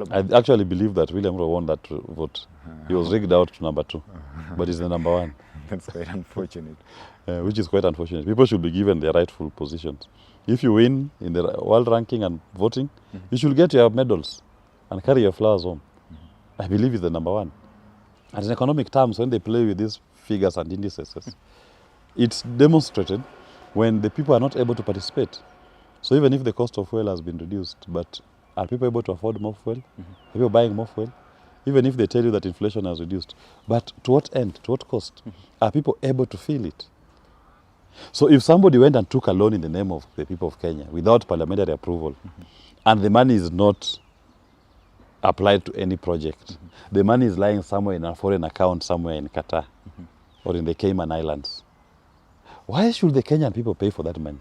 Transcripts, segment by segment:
I actually believe that William Ruto won that vote. He was rigged out to number 2, but he's the number 1. That's quite unfortunate. Which is quite unfortunate. People should be given their rightful positions. If you win in the world ranking and voting, you should get your medals and carry your flowers home. I believe he's the number 1. And in economic terms, when they play with these figures and indices, it's demonstrated when the people are not able to participate. So even if the cost of fuel has been reduced, but are people able to afford more fuel? Are people buying more fuel? Even if they tell you that inflation has reduced, but to what end, to what cost? Are people able to feel it? So if somebody went and took a loan in the name of the people of Kenya without parliamentary approval, and the money is not applied to any project, the money is lying somewhere in a foreign account somewhere in Qatar or in the Cayman Islands, why should the Kenyan people pay for that money?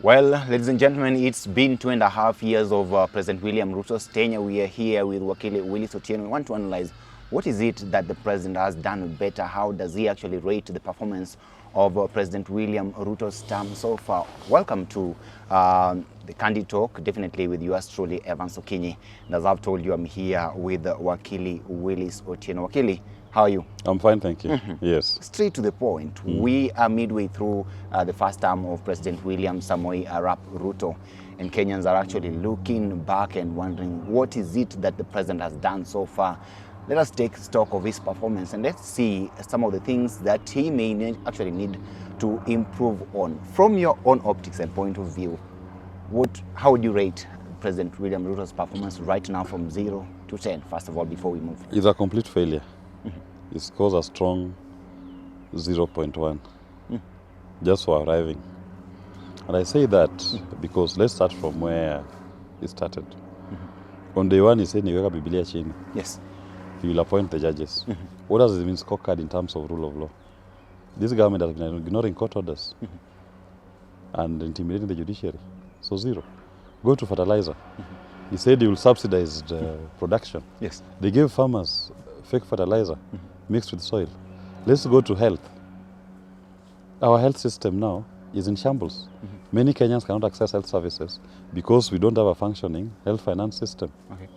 Well, ladies and gentlemen, it's been 2.5 years of President William Ruto's tenure. We are here with Wakili Willis Otieno. We want to analyze what is it that the president has done better. How does he actually rate the performance of President William Ruto's term so far? Welcome to the Candid Talk, definitely with yours truly, Evans Okinyi. And as I've told you, I'm here with Wakili Willis Otieno. Wakili, how are you? I'm fine, thank you. Yes. Straight to the point. We are midway through the first term of President William Samoei Arap Ruto, and Kenyans are actually looking back and wondering what is it that the president has done so far. Let us take stock of his performance and let's see some of the things that he may actually need to improve on. From your own optics and point of view, how would you rate President William Ruto's performance right now from 0 to 10, first of all, before we move? It's a complete failure. It scores a strong 0.1 just for arriving. And I say that because let's start from where it started. On day 1, he said, Niweka Biblia chini. Yes. He will appoint the judges. What does it mean scorecard in terms of rule of law? This government has been ignoring court orders and intimidating the judiciary. So 0. Go to fertilizer. He said he will subsidize the production. Yes. They gave farmers fake fertilizer mixed with soil. Let's go to health. Our health system now is in shambles. Many Kenyans cannot access health services because we don't have a functioning health finance system. Okay.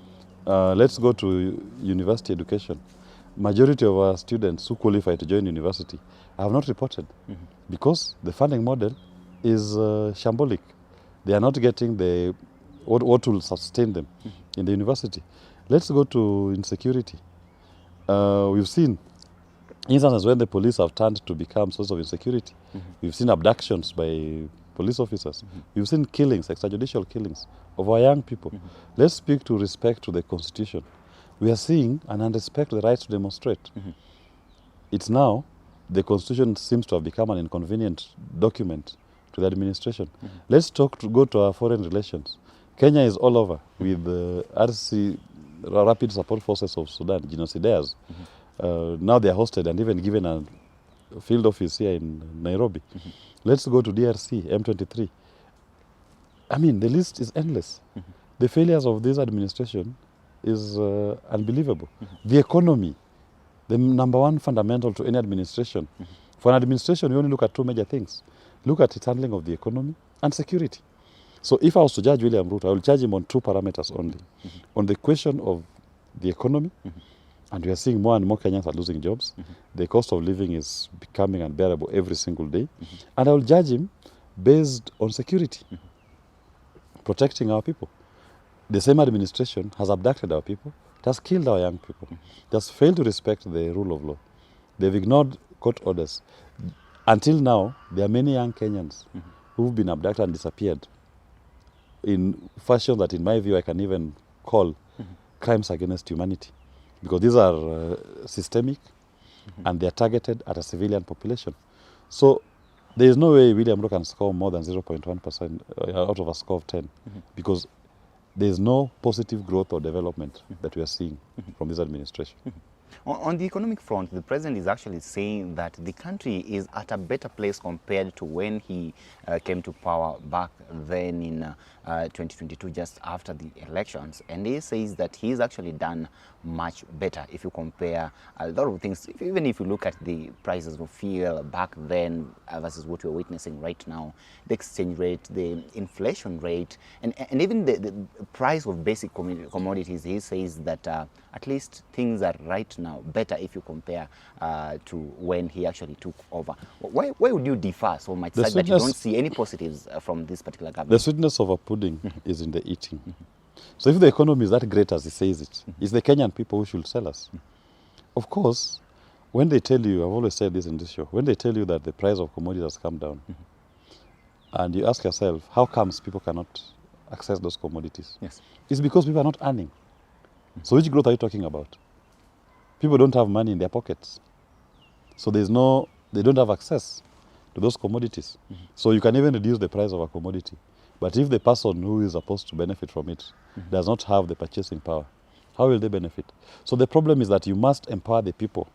Let's go to university education. Majority of our students who qualify to join university have not reported because the funding model is shambolic. They are not getting what will sustain them in the university. Let's go to insecurity. We've seen instances when the police have turned to become source of insecurity. We've seen abductions by police officers. We've seen killings, extrajudicial killings of our young people. Let's speak to respect to the Constitution. We are seeing and unrespect the right to demonstrate. It's now, the Constitution seems to have become an inconvenient document to the administration. Let's go to our foreign relations. Kenya is all over with the RC, Rapid Support Forces of Sudan, genocidaires. Now they are hosted and even given a field office here in Nairobi. Let's go to DRC, M23. I mean, the list is endless. The failures of this administration is unbelievable. The economy, the number 1 fundamental to any administration. For an administration, we only look at 2 major things. Look at its handling of the economy and security. So if I was to judge William Ruto, I will judge him on 2 parameters only. On the question of the economy, and we are seeing more and more Kenyans are losing jobs. The cost of living is becoming unbearable every single day. And I will judge him based on security, protecting our people. The same administration has abducted our people, it has killed our young people, it has failed to respect the rule of law. They've ignored court orders. Until now, there are many young Kenyans who've been abducted and disappeared in fashion that, in my view, I can even call crimes against humanity. Because these are systemic and they are targeted at a civilian population. So there is no way William Ruto can score more than 0.1% out of a score of 10 because there is no positive growth or development that we are seeing from this administration. On the economic front, the president is actually saying that the country is at a better place compared to when he came to power back then in 2022, just after the elections. And he says that he's actually done much better if you compare a lot of things. Even if you look at the prices of fuel back then versus what we're witnessing right now, the exchange rate, the inflation rate, and even the price of basic commodities, he says that at least things are right now better if you compare to when he actually took over. Why would you differ so much such that you don't see any positives from this particular government? The sweetness of a pudding is in the eating. So if the economy is that great as he says it, it's the Kenyan people who should sell us. Of course, when they tell you, I've always said this in this show, when they tell you that the price of commodities has come down, and you ask yourself, how comes people cannot access those commodities? Yes. It's because people are not earning. So which growth are you talking about? People don't have money in their pockets. So they don't have access to those commodities. So you can even reduce the price of a commodity. But if the person who is supposed to benefit from it does not have the purchasing power, how will they benefit? So the problem is that you must empower the people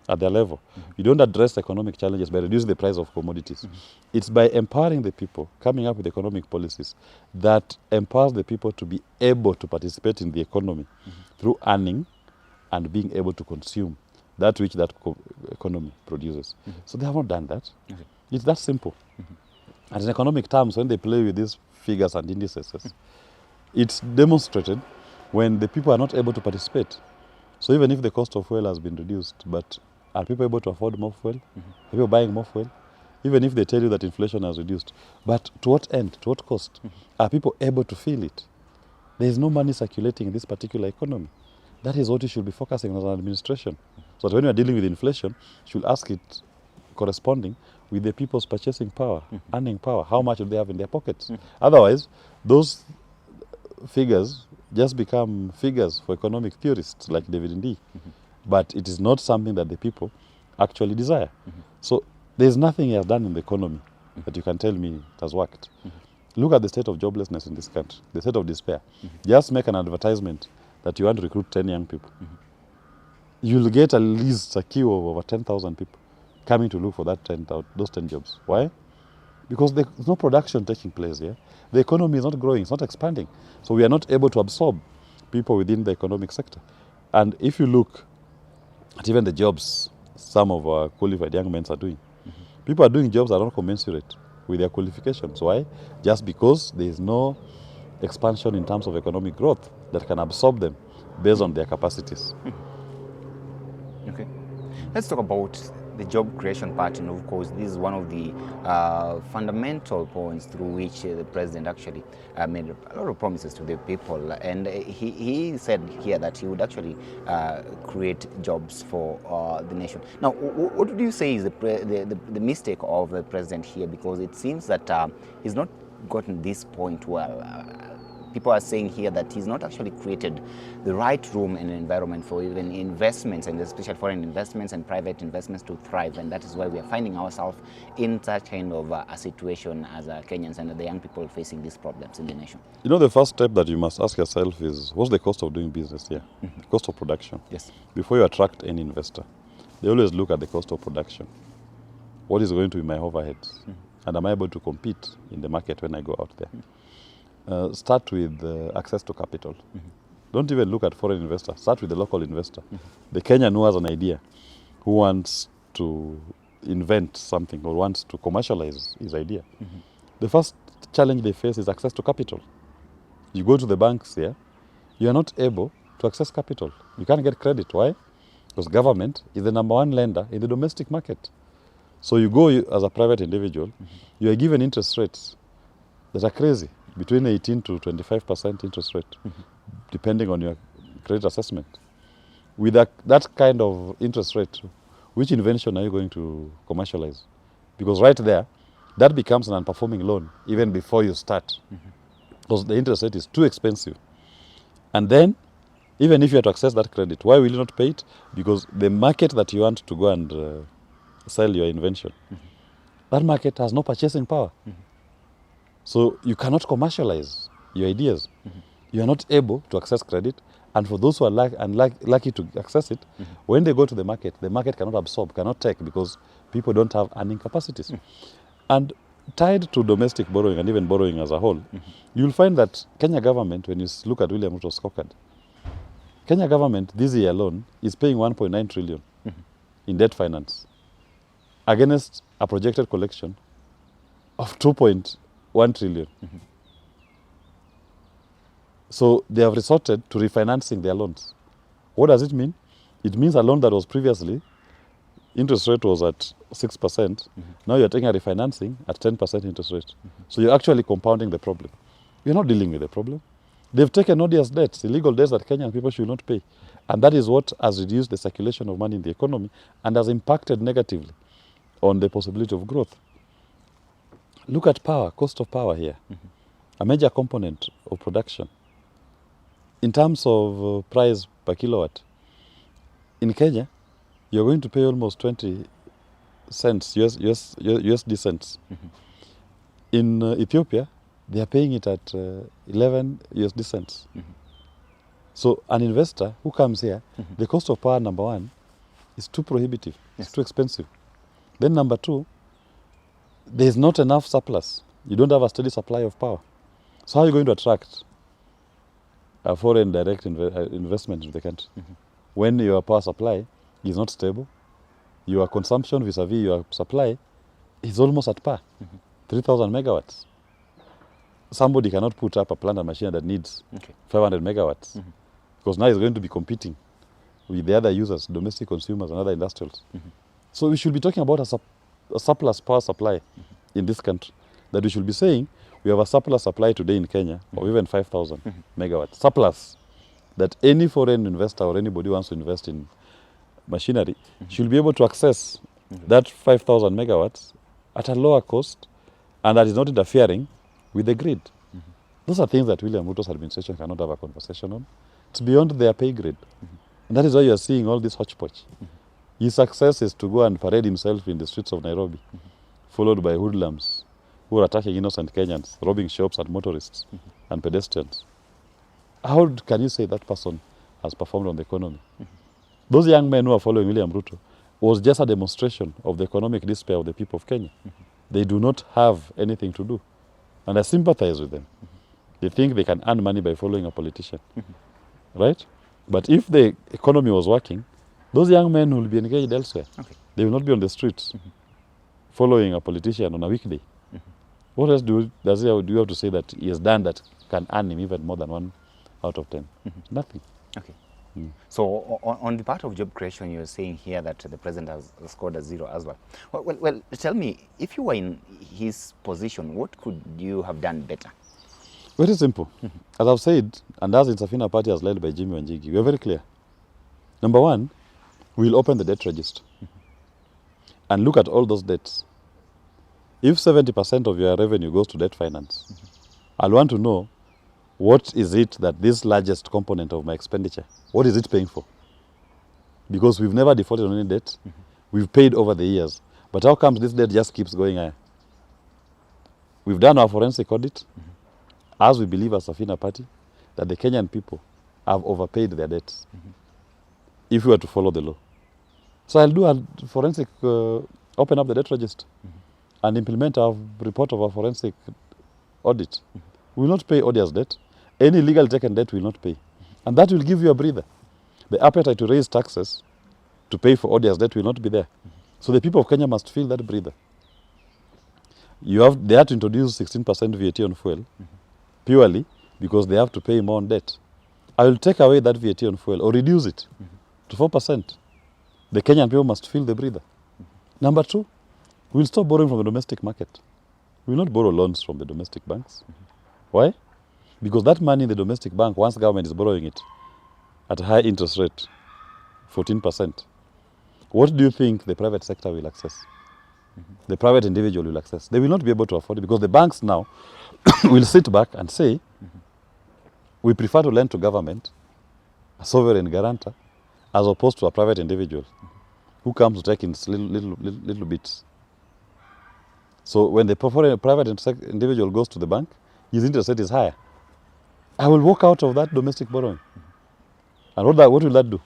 at their level. You don't address economic challenges by reducing the price of commodities. It's by empowering the people, coming up with economic policies that empowers the people to be able to participate in the economy through earning and being able to consume that which that economy produces. So they have not done that. It's that simple. And in economic terms, when they play with these figures and indices, it's demonstrated when the people are not able to participate. So even if the cost of fuel has been reduced, but are people able to afford more fuel? Are people buying more fuel? Even if they tell you that inflation has reduced, but to what end, to what cost? Are people able to feel it? There is no money circulating in this particular economy. That is what you should be focusing on as an administration. So that when you are dealing with inflation, you should ask it corresponding with the people's purchasing power, earning power. How much do they have in their pockets? Otherwise, those figures just become figures for economic theorists like David Ndii. But it is not something that the people actually desire. So there's nothing he has done in the economy that you can tell me it has worked. Look at the state of joblessness in this country, the state of despair. Just make an advertisement that you want to recruit 10 young people. You'll get at least a queue of over 10,000 people coming to look for those 10 jobs. Why? Because there's no production taking place here. The economy is not growing, it's not expanding. So we are not able to absorb people within the economic sector. And if you look at even the jobs some of our qualified young men are doing, people are doing jobs that are not commensurate with their qualifications. Why? Just because there is no expansion in terms of economic growth that can absorb them based on their capacities. Okay. Let's talk about the job creation part, and of course this is one of the fundamental points through which the president actually made a lot of promises to the people, and he said here that he would actually create jobs for the nation. Now, what would you say is the mistake of the president here? Because it seems that he's not gotten this point well. People are saying here that he's not actually created the right room and environment for even investments, and especially foreign investments and private investments to thrive. And that is why we are finding ourselves in such kind of a situation as Kenyans and the young people facing these problems in the nation. You know, the first step that you must ask yourself is, what's the cost of doing business here? The cost of production. Yes. Before you attract any investor, they always look at the cost of production. What is going to be my overheads? And am I able to compete in the market when I go out there? Start with access to capital. Don't even look at foreign investor. Start with the local investor. The Kenyan who has an idea, who wants to invent something or wants to commercialize his idea. The first challenge they face is access to capital. You go to the banks here, you are not able to access capital. You can't get credit. Why? Because government is the #1 lender in the domestic market. So you go as a private individual, you are given interest rates that are crazy, between 18 to 25% interest rate, depending on your credit assessment. With that kind of interest rate, which invention are you going to commercialize? Because right there, that becomes an unperforming loan even before you start. Because the interest rate is too expensive. And then, even if you have to access that credit, why will you not pay it? Because the market that you want to go and sell your invention, that market has no purchasing power. So you cannot commercialize your ideas. you are not able to access credit. And for those who are lucky to access it, when they go to the market cannot absorb, cannot take, because people don't have earning capacities. And tied to domestic borrowing and even borrowing as a whole, you'll find that Kenya government, when you look at William Ruto's scorecard, Kenya government this year alone is paying 1.9 trillion in debt finance against a projected collection of 2.1 trillion. So they have resorted to refinancing their loans. What does it mean? It means a loan that was previously, interest rate was at 6%. Now you're taking a refinancing at 10% interest rate. So you're actually compounding the problem. You're not dealing with the problem. They've taken odious debts, illegal debts that Kenyan people should not pay. And that is what has reduced the circulation of money in the economy and has impacted negatively on the possibility of growth. Look at power, cost of power here. A major component of production. In terms of price per kilowatt, in Kenya, you're going to pay almost 20 cents, USD cents. In Ethiopia, they are paying it at 11 USD cents. So an investor who comes here, the cost of power, number one, is too prohibitive. It's too expensive. Then number two, there is not enough surplus. You don't have a steady supply of power. So how are you going to attract a foreign direct investment into the country when your power supply is not stable? Your consumption vis-a-vis your supply is almost at par, 3,000 megawatts. Somebody cannot put up a plant and machine that needs 500 megawatts because now it's going to be competing with the other users, domestic consumers and other industrials. So we should be talking about a surplus power supply in this country, that we should be saying we have a surplus supply today in Kenya of even 5,000 megawatts. Surplus that any foreign investor or anybody who wants to invest in machinery should be able to access that 5,000 megawatts at a lower cost, and that is not interfering with the grid. Those are things that William Ruto's administration cannot have a conversation on. It's beyond their pay grade. And that is why you are seeing all this hodgepodge. His success is to go and parade himself in the streets of Nairobi, followed by hoodlums who are attacking innocent Kenyans, robbing shops and motorists and pedestrians. How can you say that person has performed on the economy? Those young men who are following William Ruto was just a demonstration of the economic despair of the people of Kenya. They do not have anything to do. And I sympathize with them. They think they can earn money by following a politician. Right? But if the economy was working, those young men will be engaged elsewhere. They will not be on the streets following a politician on a weekday. What else do you have to say that he has done that can earn him even more than 1 out of 10? Nothing. Okay. So on the part of job creation, you're saying here that the president has scored a 0 as well. Well, tell me, if you were in his position, what could you have done better? Very simple. As I've said, and as in Safina Party as led by Jimmy Wanjigi, we are very clear. Number one, we'll open the debt register and look at all those debts. If 70% of your revenue goes to debt finance, I'll want to know what is it that this largest component of my expenditure, what is it paying for? Because we've never defaulted on any debt. We've paid over the years. But how comes this debt just keeps going higher? We've done our forensic audit, as we believe as Safina Party, that the Kenyan people have overpaid their debts if we were to follow the law. So I'll do a forensic, open up the debt register and implement our report of our forensic audit. We will not pay odious debt. Any legal taken debt we will not pay. And that will give you a breather. The appetite to raise taxes to pay for odious debt will not be there. So the people of Kenya must feel that breather. They have to introduce 16% VAT on fuel purely because they have to pay more on debt. I will take away that VAT on fuel or reduce it to 4%. The Kenyan people must feel the breather. Number two, we'll stop borrowing from the domestic market. We will not borrow loans from the domestic banks. Why? Because that money in the domestic bank, once government is borrowing it at a high interest rate, 14%, what do you think the private sector will access? The private individual will access. They will not be able to afford it because the banks now will sit back and say, we prefer to lend to government, a sovereign guarantor, as opposed to a private individual who comes to take in little bits. So when the private individual goes to the bank, his interest rate is higher. I will walk out of that domestic borrowing. And what will that do?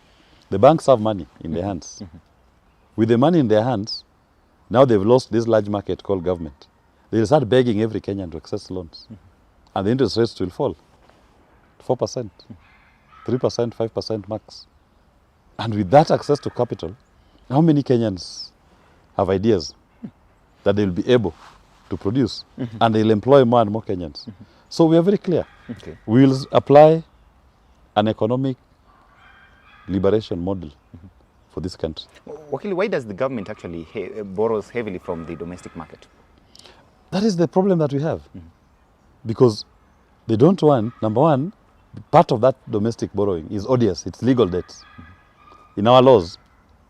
The banks have money in their hands. With the money in their hands, now they've lost this large market called government. They'll start begging every Kenyan to access loans. And the interest rates will fall. 4%, 3%, 5% max. And with that access to capital, how many Kenyans have ideas that they'll be able to produce? And they'll employ more and more Kenyans. So we are very clear. Okay. We will apply an economic liberation model for this country. Wakili, why does the government actually borrows heavily from the domestic market? That is the problem that we have. Because they don't want, number one, part of that domestic borrowing is odious, it's legal debts. In our laws,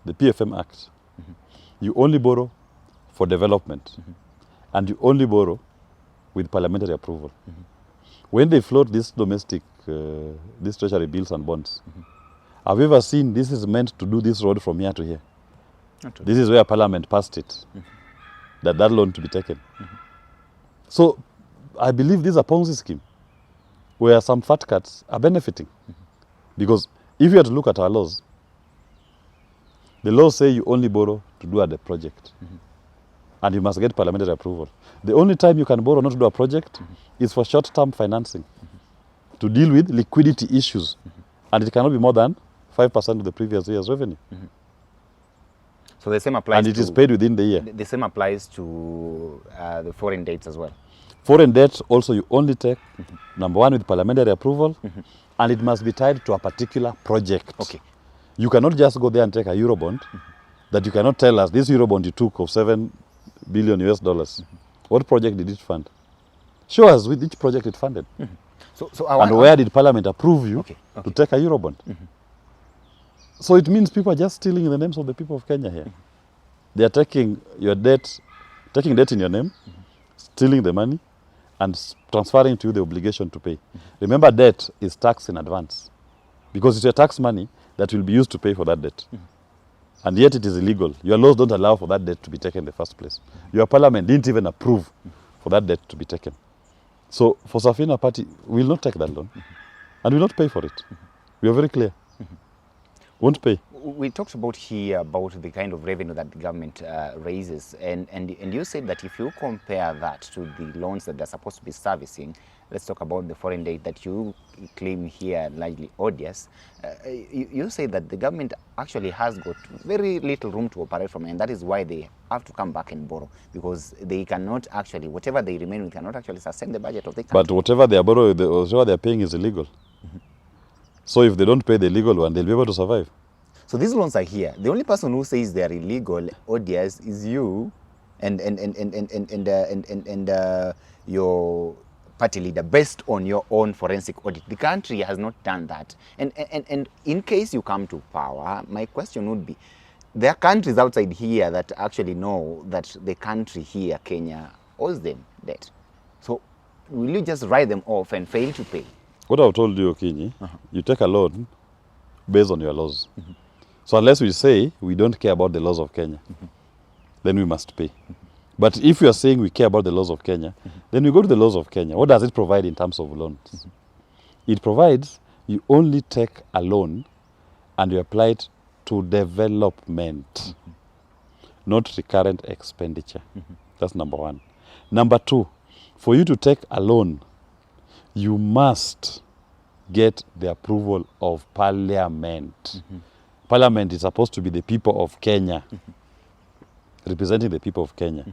the PFM Act, you only borrow for development, and you only borrow with parliamentary approval. When they float this domestic, these treasury bills and bonds, have you ever seen this is meant to do this road from here to here? This is where Parliament passed it, that loan to be taken. So I believe this is a Ponzi scheme where some fat cats are benefiting. Because if you are to look at our laws, the laws say you only borrow to do a project. And you must get parliamentary approval. The only time you can borrow not to do a project is for short-term financing, to deal with liquidity issues. And it cannot be more than 5% of the previous year's revenue. So the same applies and it is paid within the year. The same applies to the foreign debts as well. Foreign debt also you only take, number one, with parliamentary approval, and it must be tied to a particular project. Okay. You cannot just go there and take a Eurobond that you cannot tell us, this Eurobond you took of $7 billion US dollars. What project did it fund? Show us with which project it funded. And where did Parliament approve you to take a Eurobond? So it means people are just stealing in the names of the people of Kenya here. They are taking your debt, taking debt in your name, stealing the money, and transferring to you the obligation to pay. Remember, debt is taxed in advance because it's your tax money that will be used to pay for that debt. And yet it is illegal. Your laws don't allow for that debt to be taken in the first place. Your parliament didn't even approve for that debt to be taken. So for Safina Party, we will not take that loan and we will not pay for it. We are very clear. Won't pay. We talked about here about the kind of revenue that the government raises, and you said that if you compare that to the loans that they're supposed to be servicing, let's talk about the foreign debt that you claim here largely odious. You say that the government actually has got very little room to operate from, and that is why they have to come back and borrow, because they cannot actually, whatever they remain with, cannot actually sustain the budget of the country. But whatever they are borrowing, whatever they are paying is illegal. So if they don't pay the legal one, they'll be able to survive. So these loans are here. The only person who says they are illegal, odious, is you and your party leader, based on your own forensic audit. The country has not done that. And in case you come to power, my question would be, there are countries outside here that actually know that the country here, Kenya, owes them debt. So will you just write them off and fail to pay? What I've told you, Okinyi, you take a loan based on your laws. So unless we say we don't care about the laws of Kenya, then we must pay. But if we are saying we care about the laws of Kenya, then we go to the laws of Kenya. What does it provide in terms of loans? It provides you only take a loan and you apply it to development, not recurrent expenditure. That's number one. Number two, for you to take a loan, you must get the approval of Parliament. Parliament is supposed to be the people of Kenya, representing the people of Kenya.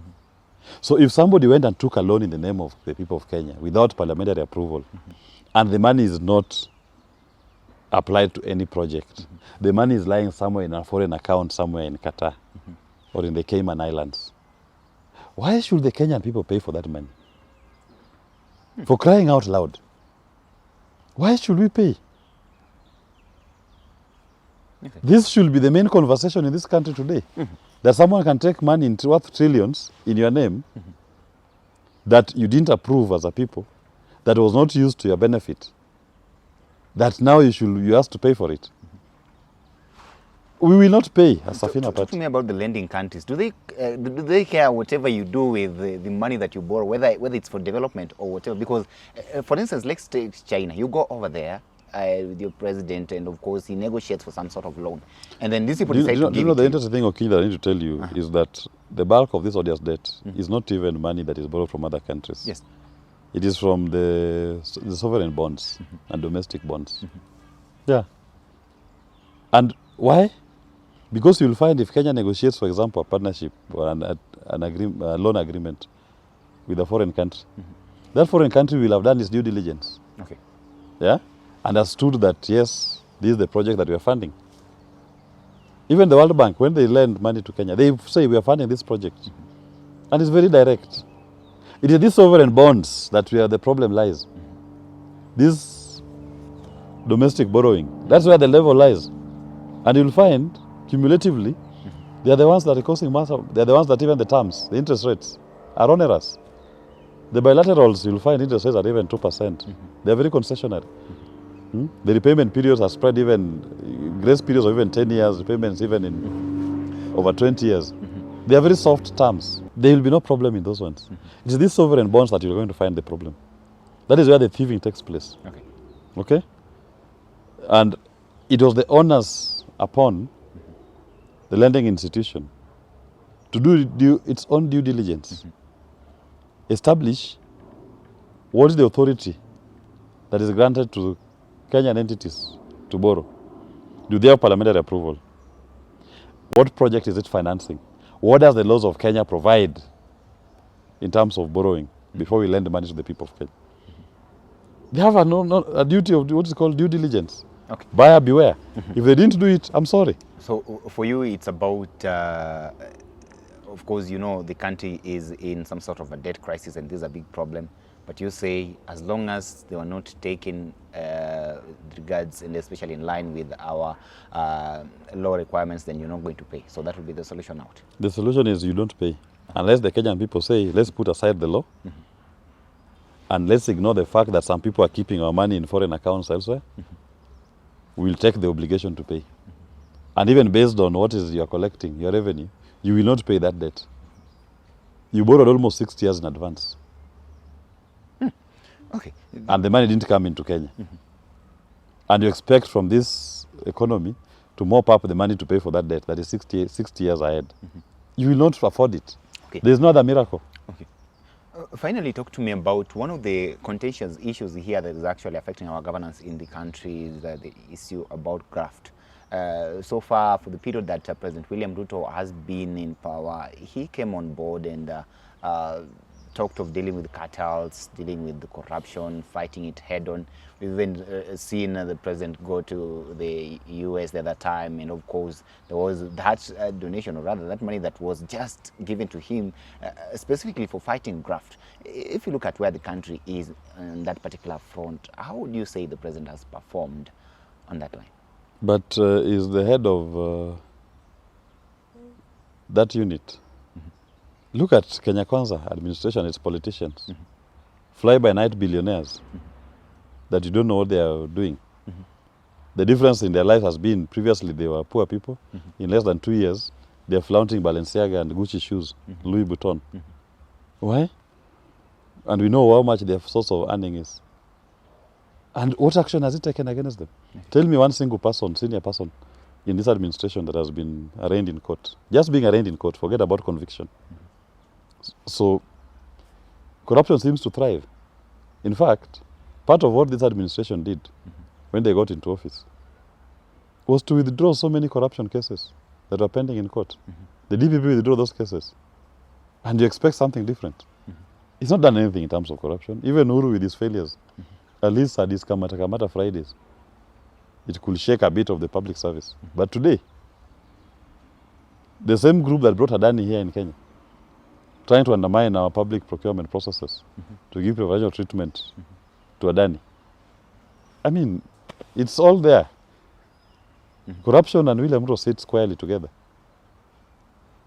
So if somebody went and took a loan in the name of the people of Kenya without parliamentary approval, and the money is not applied to any project, the money is lying somewhere in a foreign account somewhere in Qatar or in the Cayman Islands, why should the Kenyan people pay for that money? For crying out loud. Why should we pay? This should be the main conversation in this country today. That someone can take money worth trillions in your name that you didn't approve as a people, that was not used to your benefit, that now you have to pay for it. we will not pay as Safina Talk Party. to me about the lending countries. Do they care whatever you do with the money that you borrow, whether it's for development or whatever? Because, for instance, let's take China. You go over there with your president, and of course he negotiates for some sort of loan, and then these people decide to give it the to interesting thing, Oki, that I need to tell you is that the bulk of this odious debt is not even money that is borrowed from other countries. Yes. It is from the sovereign bonds and domestic bonds. Yeah. And why? Because you'll find if Kenya negotiates, for example, a partnership or a loan agreement with a foreign country, that foreign country will have done its due diligence. Okay. Yeah? Understood that, yes, this is the project that we are funding. Even the World Bank, when they lend money to Kenya, they say we are funding this project. And it's very direct. It is these sovereign bonds that where the problem lies. This domestic borrowing, that's where the level lies. And you'll find, cumulatively, they are the ones that are causing massive, they are the ones that even the terms, the interest rates, are onerous. The bilaterals, you'll find interest rates are even 2%. They are very concessionary. The repayment periods are spread even, grace periods of even 10 years, repayments even in over 20 years. They are very soft terms. There will be no problem in those ones. It is these sovereign bonds that you're going to find the problem. That is where the thieving takes place. Okay. Okay? And it was the onus upon the lending institution to do its own due diligence. Establish what is the authority that is granted to Kenyan entities to borrow. Do they have parliamentary approval? What project is it financing? What does the laws of Kenya provide in terms of borrowing before we lend money to the people of Kenya? They have a duty of what is called due diligence. Okay. Buyer beware. If they didn't do it, I'm sorry. So for you, it's about, of course, you know, the country is in some sort of a debt crisis, and this is a big problem. But you say, as long as they were not taken regards, and especially in line with our law requirements, then you're not going to pay. So that would be the solution out. The solution is you don't pay. Unless the Kenyan people say, let's put aside the law, and let's ignore the fact that some people are keeping our money in foreign accounts elsewhere, we'll take the obligation to pay. And even based on what is you're collecting, your revenue, you will not pay that debt. You borrowed almost 6 years in advance. Okay. And the money didn't come into Kenya. And you expect from this economy to mop up the money to pay for that debt that is 60 years ahead. You will not afford it. Okay. There's no other miracle. Okay. Finally, talk to me about one of the contentious issues here that is actually affecting our governance in the country, is the issue about graft. So far, for the period that President William Ruto has been in power, he came on board and talked of dealing with cartels, dealing with the corruption, fighting it head on. We've even seen the president go to the US the other time, and of course there was that donation, or rather that money that was just given to him specifically for fighting graft. If you look at where the country is on that particular front, how would you say the president has performed on that line? But is the head of that unit. Look at Kenya Kwanza administration, its politicians. Fly-by-night billionaires that you don't know what they are doing. The difference in their life has been, previously they were poor people. In less than 2 years, they're flaunting Balenciaga and Gucci shoes, Louis Vuitton. Why? And we know how much their source of earning is. And what action has it taken against them? Tell me one single person, senior person, in this administration that has been arraigned in court. Just being arraigned in court, forget about conviction. So, corruption seems to thrive. In fact, part of what this administration did when they got into office was to withdraw so many corruption cases that were pending in court. The DPP withdrew those cases. And you expect something different. It's not done anything in terms of corruption. Even Uhuru with his failures, at least at his Kamata Fridays, it could shake a bit of the public service. But today, the same group that brought Adani here in Kenya, trying to undermine our public procurement processes to give preferential treatment to Adani. I mean, it's all there. Corruption and William Ruto sit squarely together.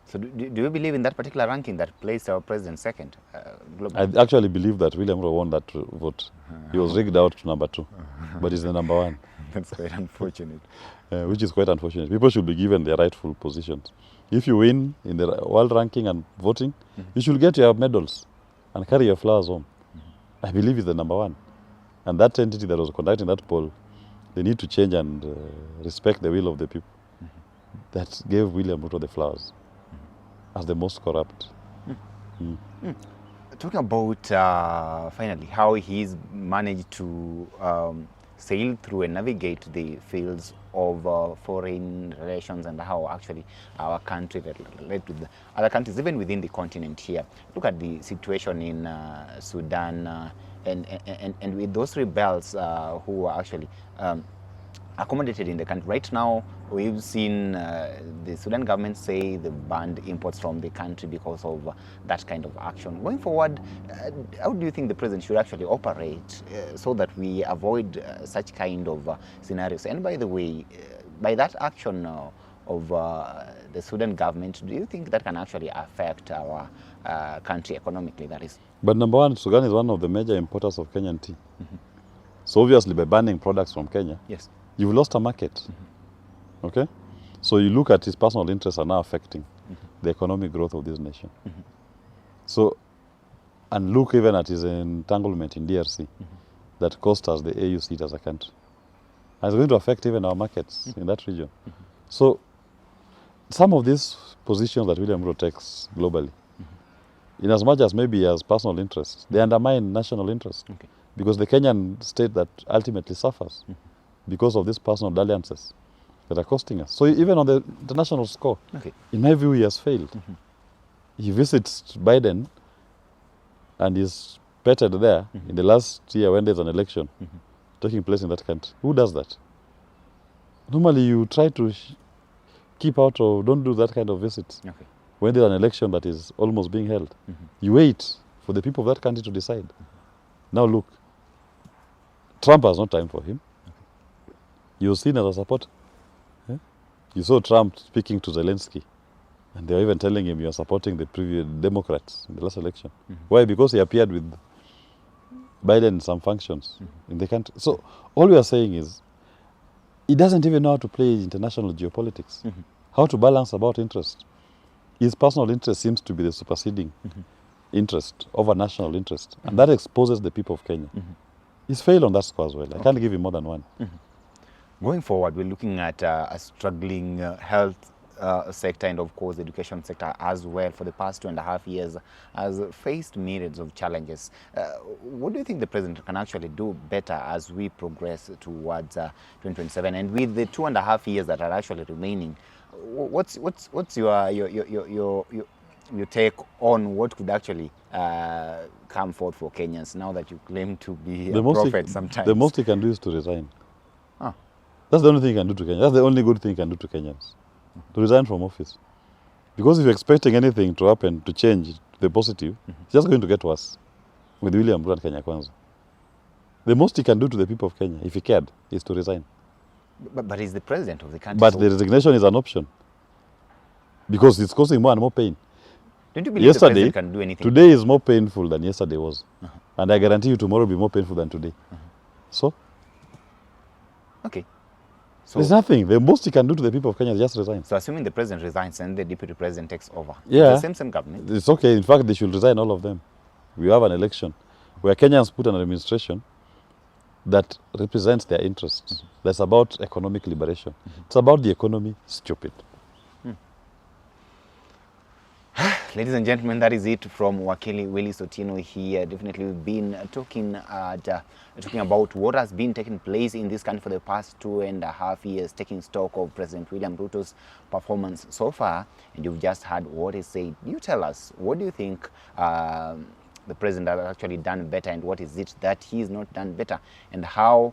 So do you believe in that particular ranking that placed our president second? I actually believe that William Ruto won that vote. He was rigged out to number 2, but he's the number 1. That's quite unfortunate. Which is quite unfortunate. People should be given their rightful positions. If you win in the world ranking and voting, you should get your medals and carry your flowers home. I believe it's the number one. And that entity that was conducting that poll, they need to change and respect the will of the people that gave William Ruto the flowers as the most corrupt. Talking about finally how he's managed to sail through and navigate the fields of foreign relations and how actually our country relate with other countries, even within the continent here. Look at the situation in Sudan and with those rebels who are actually accommodated in the country. Right now, we've seen the Sudan government say they banned imports from the country because of that kind of action. Going forward, how do you think the president should actually operate so that we avoid such kind of scenarios? And by the way, by that action of the Sudan government, do you think that can actually affect our country economically, that is? But number one, Sudan is one of the major importers of Kenyan tea. So obviously by banning products from Kenya, yes, you've lost a market. Okay? So you look at his personal interests are now affecting the economic growth of this nation. So, and look even at his entanglement in DRC that cost us the AU seat as a country. And it's going to affect even our markets in that region. So some of these positions that William Ruto takes globally, in as much as maybe as personal interests, they undermine national interest. Because the Kenyan state that ultimately suffers because of these personal dalliances that are costing us. So even on the international score, in my view, he has failed. He visits Biden and is petted there in the last year when there's an election taking place in that country. Who does that? Normally you try to keep out or don't do that kind of visits. When there's an election that is almost being held. You wait for the people of that country to decide. Now look, Trump has no time for him. You're seen as a supporter. You saw Trump speaking to Zelensky, and they were even telling him you're supporting the previous Democrats in the last election. Why? Because he appeared with Biden in some functions in the country. So all we are saying is, he doesn't even know how to play international geopolitics, how to balance about interest. His personal interest seems to be the superseding interest over national interest, and that exposes the people of Kenya. He's failed on that score as well. I can't give him more than one. Going forward, we're looking at a struggling health sector and, of course, the education sector as well for the past 2.5 years has faced myriads of challenges. What do you think the president can actually do better as we progress towards 2027? And with the 2.5 years that are actually remaining, what's your take on what could actually come forth for Kenyans now that you claim to be a prophet sometimes? The most he can do is to resign. That's the only thing he can do to Kenyans. That's the only good thing he can do to Kenyans. To resign from office. Because if you're expecting anything to happen, to change, to the positive, it's just going to get worse with William Ruto and Kenya Kwanza. The most he can do to the people of Kenya, if he cared, is to resign. But he's the president of the country. But the resignation is an option. Because it's causing more and more pain. Don't you believe the president can do anything? Today is more painful than yesterday was. And I guarantee you tomorrow will be more painful than today. So? Okay. So there's nothing. The most he can do to the people of Kenya is just resign. So assuming the president resigns and the deputy president takes over, yeah, it's the same government? It's okay. In fact, they should resign, all of them. We have an election where Kenyans put an administration that represents their interests. That's about economic liberation. It's about the economy. Stupid. Ladies and gentlemen, that is it from Wakili Willie Sotino here. Definitely we've been talking about what has been taking place in this country for the past 2.5 years, taking stock of President William Ruto's performance so far, and you've just heard what he said. You tell us, what do you think the president has actually done better, and what is it that he's not done better, and how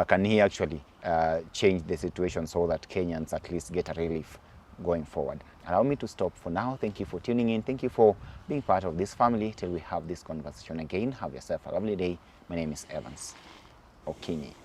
can he actually change the situation so that Kenyans at least get a relief going forward? Allow me to stop for now. Thank you for tuning in. Thank you for being part of this family till we have this conversation again. Have yourself a lovely day. My name is Evans Okinyi.